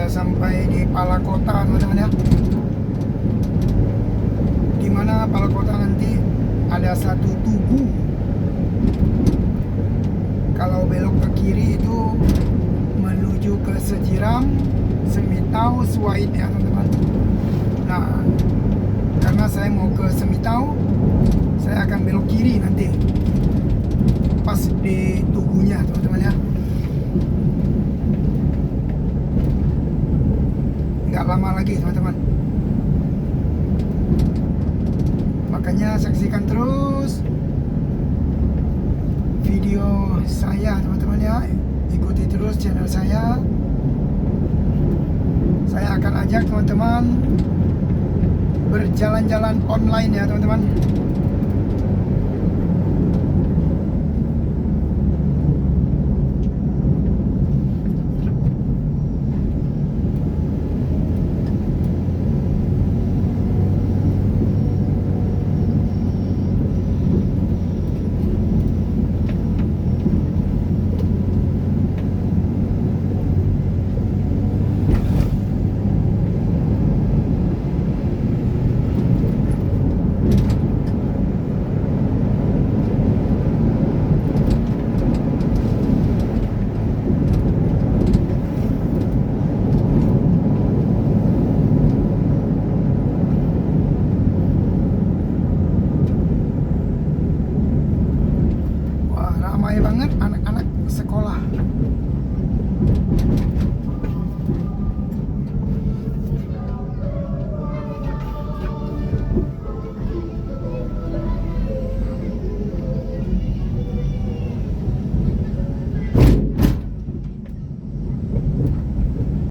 sampai di Palakota teman-teman ya. Dimana Palakota nanti ada satu tugu. Kalau belok ke kiri itu menuju ke Sejiram, Semitau, Suait ya teman-teman. Nah, karena saya mau ke Semitau, saya akan belok kiri nanti pas di tugunya teman-teman ya. Nggak lama lagi teman-teman, makanya saksikan terus video saya teman-teman ya. Ikuti terus channel saya. Saya akan ajak teman-teman berjalan-jalan online ya teman-teman.